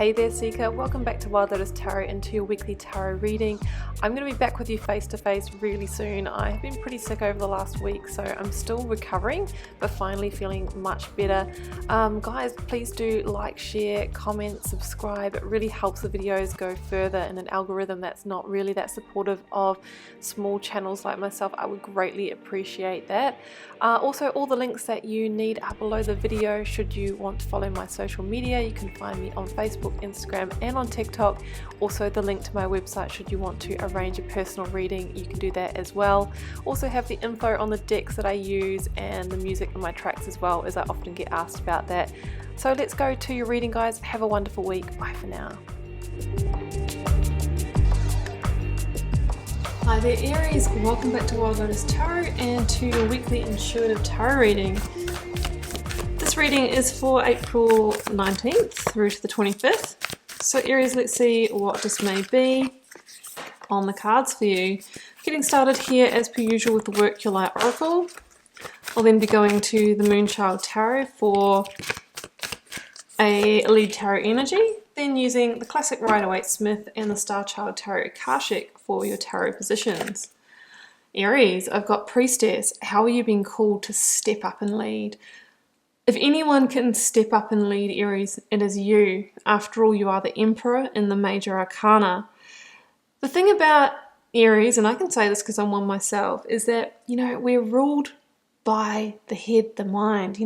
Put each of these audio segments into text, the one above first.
Hey there Seeker, welcome back to Wild Lotus Tarot and to your weekly tarot reading. I'm going to be back with you face to face really soon. I have been pretty sick over the last week, so I'm still recovering but finally feeling much better. Guys, please do like, share, comment, subscribe. It really helps the videos go further in an algorithm that's not really that supportive of small channels like myself. I would greatly appreciate that. Also, all the links that you need are below the video should you want to follow my social media. You can find me on Facebook, Instagram and on TikTok. Also the link to my website should you want to arrange a personal reading, you can do that as well. Also have the info on the decks that I use and the music on my tracks as well, as I often get asked about that. So let's go to your reading, guys. Have a wonderful week. Bye for now. Hi there Aries, welcome back to Wild Lotus Tarot and to your weekly intuitive tarot reading. This reading is for April 19th through to the 25th. So Aries, let's see what this may be on the cards for you. Getting started here as per usual with the Work Your Light Oracle. I'll then be going to the Moonchild Tarot for a lead tarot energy. Then using the classic Rider-Waite-Smith and the Star Child Tarot Akashic for your tarot positions. Aries, I've got Priestess. How are you being called to step up and lead? If anyone can step up and lead, Aries, it is you. After all, you are the Emperor in the Major Arcana. The thing about Aries, and I can say this because I'm one myself, is that, we're ruled by the head, the mind.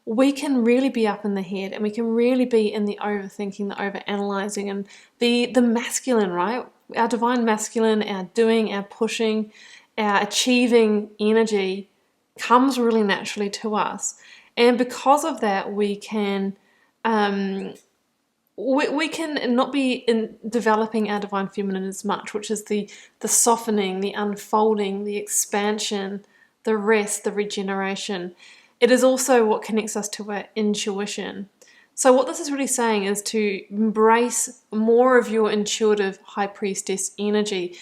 We can really be up in the head and we can really be in the overthinking, the overanalyzing, and the masculine, right? Our divine masculine, our doing, our pushing, our achieving energy comes really naturally to us. And because of that, we can we can not be in developing our divine feminine as much, which is the softening, the unfolding, the expansion, the rest, the regeneration. It is also what connects us to our intuition. So what this is really saying is to embrace more of your intuitive High Priestess energy,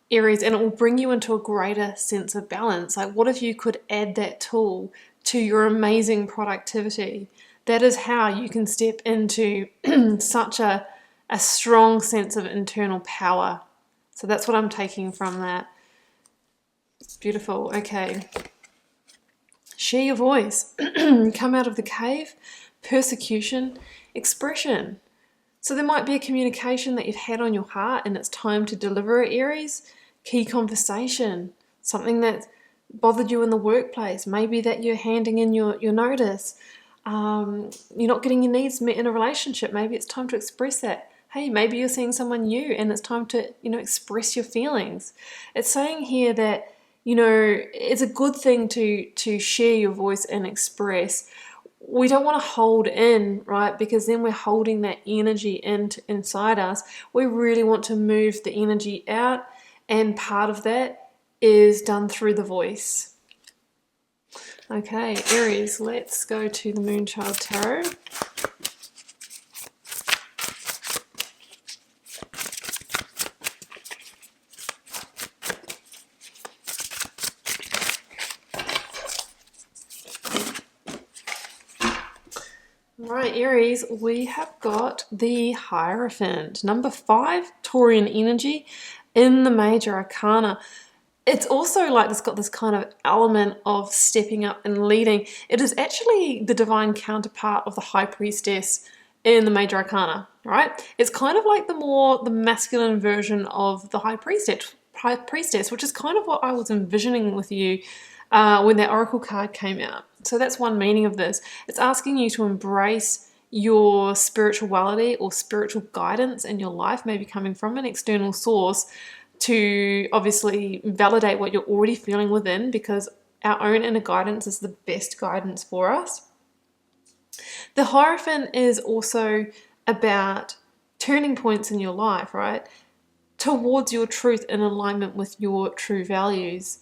Aries, and it will bring you into a greater sense of balance. Like, what if you could add that tool to your amazing productivity? That is how you can step into such a strong sense of internal power. So that's what I'm taking from that. Beautiful. Okay. Share your voice. Come out of the cave. Persecution. Expression. So there might be a communication that you've had on your heart and it's time to deliver it, Aries. Key conversation. Something that bothered you in the workplace. Maybe that you're handing in your notice. You're not getting your needs met in a relationship. Maybe it's time to express that. Hey, maybe you're seeing someone new and it's time to, express your feelings. It's saying here that, it's a good thing to share your voice and express. We don't want to hold in, right? Because then we're holding that energy inside us. We really want to move the energy out, and part of that is done through the voice. Okay, Aries, let's go to the Moonchild Tarot. Right, Aries, we have got the Hierophant, number 5, Taurian energy in the Major Arcana. It's also like it's got this kind of element of stepping up and leading. It is actually the divine counterpart of the High Priestess in the Major Arcana, right? It's kind of like the masculine version of the High Priestess, which is kind of what I was envisioning with you when that Oracle card came out. So that's one meaning of this. It's asking you to embrace your spirituality or spiritual guidance in your life, maybe coming from an external source, to obviously validate what you're already feeling within, because our own inner guidance is the best guidance for us. The Hierophant is also about turning points in your life, right? Towards your truth in alignment with your true values.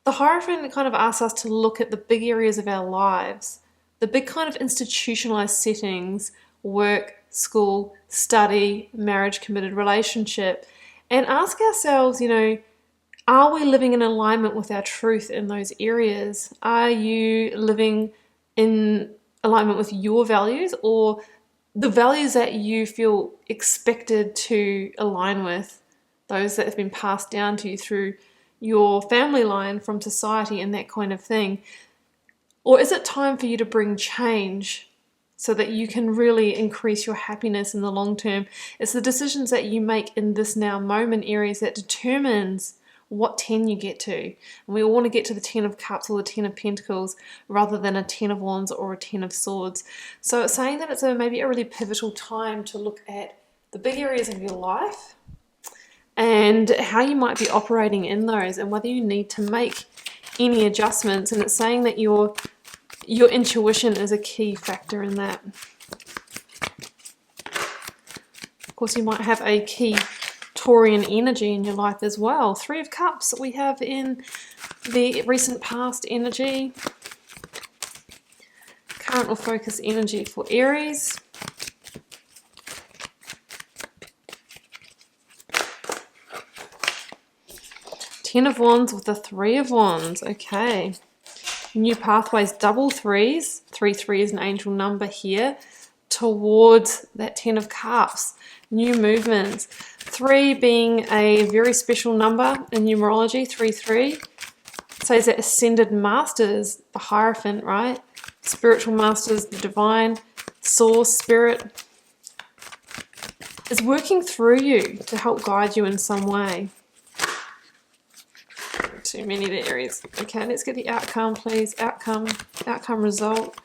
The Hierophant kind of asks us to look at the big areas of our lives, the big kind of institutionalized settings, work, school, study, marriage, committed relationship, and ask ourselves, are we living in alignment with our truth in those areas? Are you living in alignment with your values, or the values that you feel expected to align with, those that have been passed down to you through your family line, from society and that kind of thing? Or is it time for you to bring change so that you can really increase your happiness in the long term? It's the decisions that you make in this now moment, Aries, that determines what 10 you get to. And we all want to get to the 10 of Cups or the 10 of Pentacles rather than a 10 of Wands or a 10 of Swords. So it's saying that it's maybe a really pivotal time to look at the big areas of your life and how you might be operating in those, and whether you need to make any adjustments. And it's saying that your intuition is a key factor in that. Of course, you might have a key Taurian energy in your life as well. 3 of Cups we have in the recent past energy. Current or focus energy for Aries. Ten of Wands with the 3 of Wands. Okay. New pathways, double threes. 3 is an angel number here towards that 10 of Cups. New movements. 3 being a very special number in numerology. 3. Says that ascended masters, the hierophant, right? Spiritual masters, the divine source, spirit, is working through you to help guide you in some way. Too many there, Aries. Okay, let's get the outcome, please. Outcome result.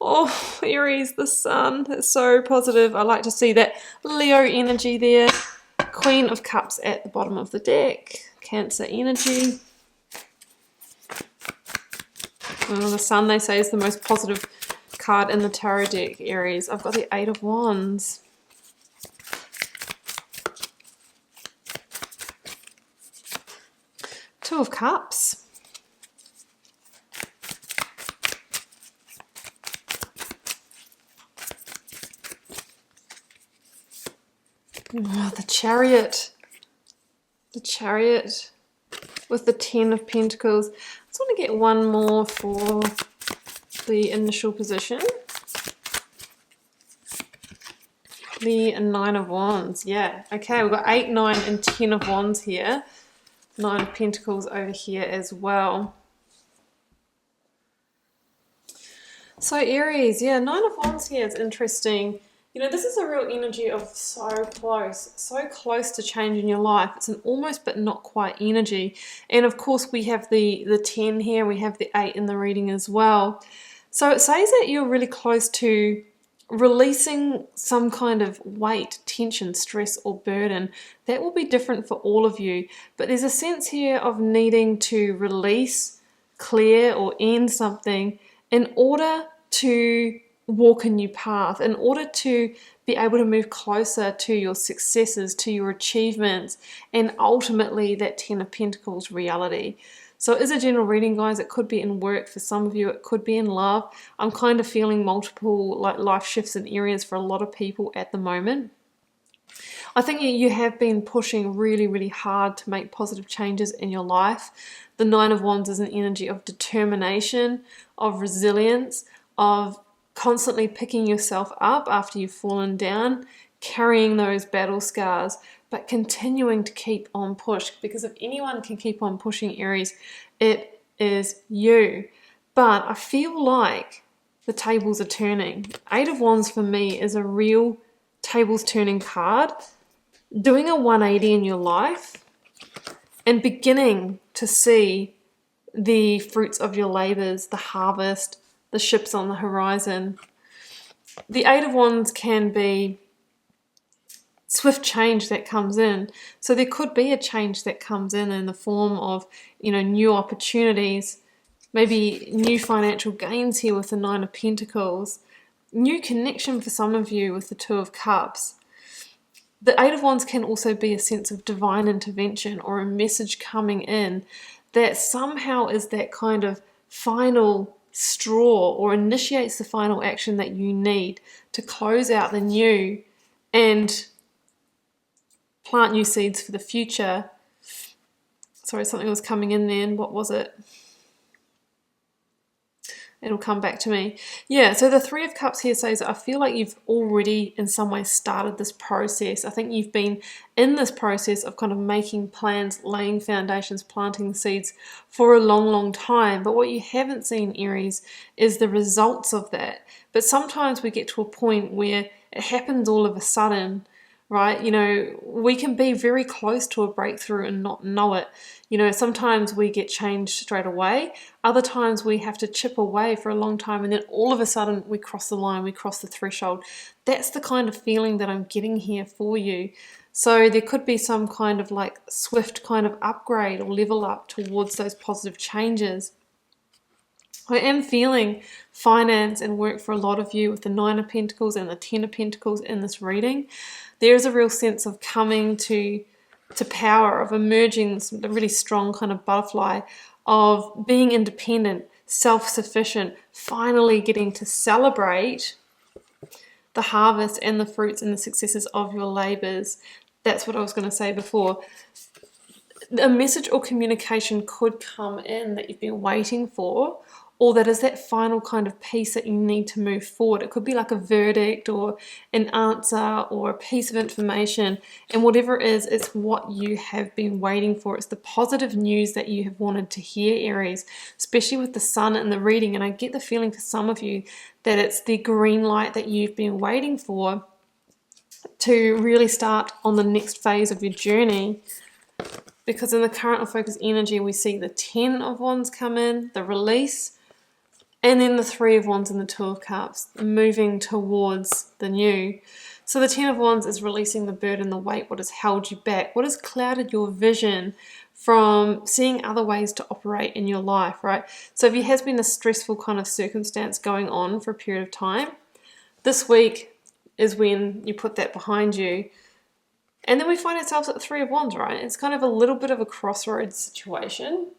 Oh, Aries, the sun. That's so positive. I like to see that Leo energy there. Queen of Cups at the bottom of the deck. Cancer energy. Well, the sun, they say, is the most positive card in the tarot deck, Aries. I've got the 8 of Wands. Two of Cups. Oh, the Chariot. The Chariot with the 10 of Pentacles. I just want to get one more for the initial position. The 9 of Wands. Yeah. Okay, we've got 8, 9, and 10 of Wands here. 9 of Pentacles over here as well. So Aries, yeah, 9 of Wands here is interesting. You know, this is a real energy of so close to change in your life. It's an almost but not quite energy. And of course we have the 10 here, we have the 8 in the reading as well. So it says that you're really close to releasing some kind of weight, tension, stress or burden. That will be different for all of you. But there's a sense here of needing to release, clear or end something in order to walk a new path, in order to be able to move closer to your successes, to your achievements, and ultimately that 10 of Pentacles reality. So it is a general reading, guys. It could be in work for some of you. It could be in love. I'm kind of feeling multiple life shifts in areas for a lot of people at the moment. I think you have been pushing really hard to make positive changes in your life. The 9 of Wands is an energy of determination, of resilience, of constantly picking yourself up after you've fallen down, carrying those battle scars, but continuing to keep on push. Because if anyone can keep on pushing, Aries, it is you. But I feel like the tables are turning. 8 of Wands for me is a real tables turning card. Doing a 180 in your life and beginning to see the fruits of your labors, the harvest, the ships on the horizon. The 8 of Wands can be swift change that comes in. So there could be a change that comes in the form of, you know, new opportunities, maybe new financial gains here with the 9 of Pentacles, new connection for some of you with the 2 of Cups. The 8 of Wands can also be a sense of divine intervention or a message coming in that somehow is that kind of final straw or initiates the final action that you need to close out the new and plant new seeds for the future. Sorry, something was coming in then. What was it? It'll come back to me. Yeah, so the Three of Cups here says, I feel like you've already in some way started this process. I think you've been in this process of kind of making plans, laying foundations, planting the seeds for a long, long time. But what you haven't seen, Aries, is the results of that. But sometimes we get to a point where it happens all of a sudden, right? You know, we can be very close to a breakthrough and not know it. You know, sometimes we get changed straight away. Other times we have to chip away for a long time, and then all of a sudden we cross the line, we cross the threshold. That's the kind of feeling that I'm getting here for you. So there could be some kind of like swift kind of upgrade or level up towards those positive changes. I am feeling finance and work for a lot of you with the Nine of Pentacles and the Ten of Pentacles in this reading. There is a real sense of coming to power, of emerging, the really strong kind of butterfly, of being independent, self-sufficient, finally getting to celebrate the harvest and the fruits and the successes of your labors. That's what I was going to say before. A message or communication could come in that you've been waiting for, or that is that final kind of piece that you need to move forward. It could be like a verdict or an answer or a piece of information, and whatever it is, it's what you have been waiting for. It's the positive news that you have wanted to hear, Aries, especially with the sun and the reading. And I get the feeling for some of you that it's the green light that you've been waiting for to really start on the next phase of your journey. Because in the current or focus energy, we see the Ten of Wands come in, the release, and then the Three of Wands and the Two of Cups, moving towards the new. So the Ten of Wands is releasing the burden, the weight, what has held you back, what has clouded your vision from seeing other ways to operate in your life, right? So if there has been a stressful kind of circumstance going on for a period of time, this week is when you put that behind you. And then we find ourselves at the Three of Wands, right? It's kind of a little bit of a crossroads situation.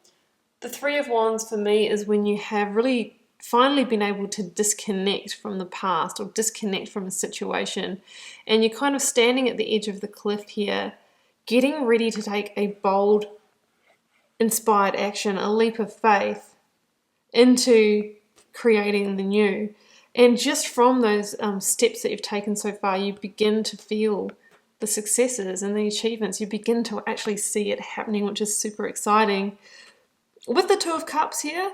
The Three of Wands for me is when you have really finally been able to disconnect from the past or disconnect from a situation, and you're kind of standing at the edge of the cliff here, getting ready to take a bold, inspired action, a leap of faith into creating the new. And just from those steps that you've taken so far, you begin to feel the successes and the achievements. You begin to actually see it happening, which is super exciting. With the Two of Cups here,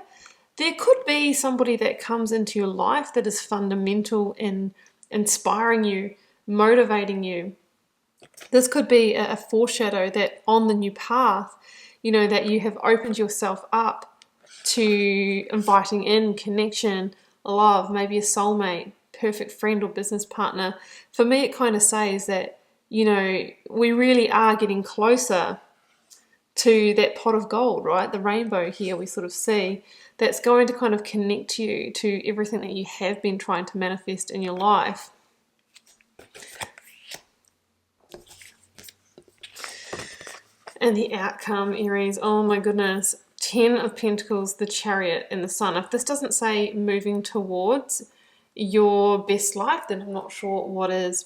there could be somebody that comes into your life that is fundamental in inspiring you, motivating you. This could be a foreshadow that on the new path, you know, that you have opened yourself up to inviting in connection, love, maybe a soulmate, perfect friend or business partner. For me, it kind of says that, you know, we really are getting closer to that pot of gold, right? The rainbow here we sort of see, that's going to kind of connect you to everything that you have been trying to manifest in your life. And the outcome, Aries, oh my goodness, Ten of Pentacles, the Chariot, and the Sun. If this doesn't say moving towards your best life, then I'm not sure what is.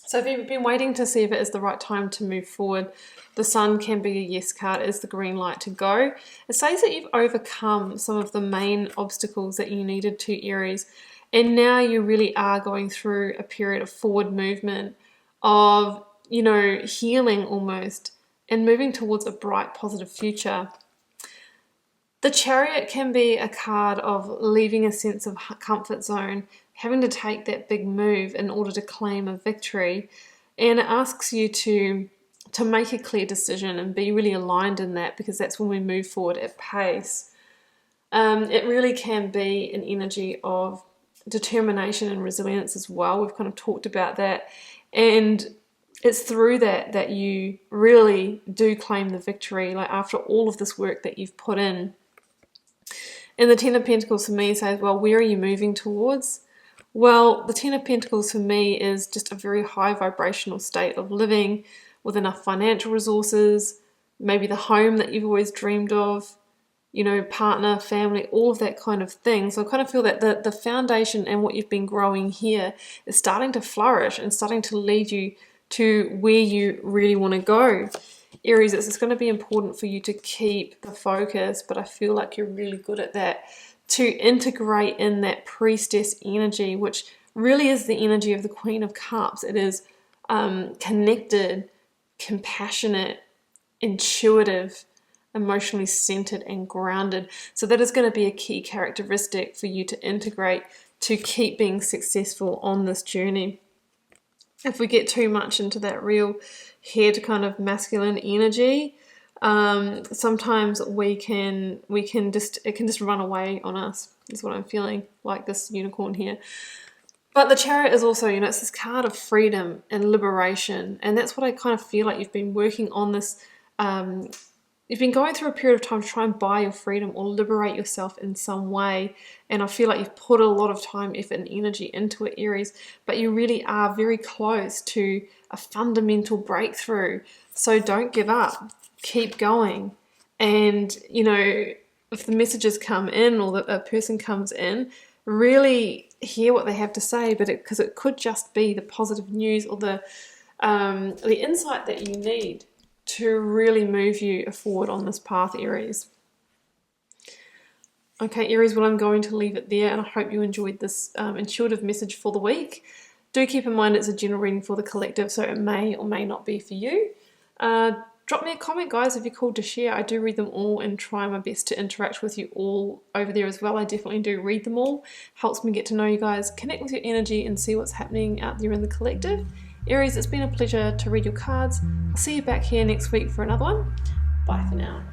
So if you've been waiting to see if it is the right time to move forward, the Sun can be a yes card, it is the green light to go. It says that you've overcome some of the main obstacles that you needed to, Aries, and now you really are going through a period of forward movement, of, you know, healing almost, and moving towards a bright, positive future. The Chariot can be a card of leaving a sense of comfort zone, having to take that big move in order to claim a victory, and it asks you to make a clear decision and be really aligned in that, because that's when we move forward at pace. It really can be an energy of determination and resilience as well. We've kind of talked about that, and it's through that you really do claim the victory, like after all of this work that you've put in. And the Ten of Pentacles for me says, well, where are you moving towards? Well, the Ten of Pentacles for me is just a very high vibrational state of living with enough financial resources, maybe the home that you've always dreamed of, you know, partner, family, all of that kind of thing. So I kind of feel that the foundation and what you've been growing here is starting to flourish and starting to lead you to where you really want to go. Aries, it's going to be important for you to keep the focus, but I feel like you're really good at that, to integrate in that priestess energy, which really is the energy of the Queen of Cups. It is connected, compassionate, intuitive, emotionally centered and grounded. So that is going to be a key characteristic for you to integrate to keep being successful on this journey. If we get too much into that real head kind of masculine energy, sometimes it can just run away on us, is what I'm feeling, like this unicorn here. But the Chariot is also, it's this card of freedom and liberation, and that's what I kind of feel like you've been working on this. You've been going through a period of time to try and buy your freedom or liberate yourself in some way, and I feel like you've put a lot of time, effort and energy into it, Aries, but you really are very close to a fundamental breakthrough. So don't give up, keep going. And if the messages come in or a person comes in, really hear what they have to say, but because it could just be the positive news or the insight that you need to really move you forward on this path, Aries. Okay, Aries, well, I'm going to leave it there, and I hope you enjoyed this intuitive message for the week. Do keep in mind it's a general reading for the collective, so it may or may not be for you. Drop me a comment, guys, if you're called to share. I do read them all and try my best to interact with you all over there as well. I definitely do read them all. Helps me get to know you guys, connect with your energy, and see what's happening out there in the collective. Aries, it's been a pleasure to read your cards. I'll see you back here next week for another one. Bye for now.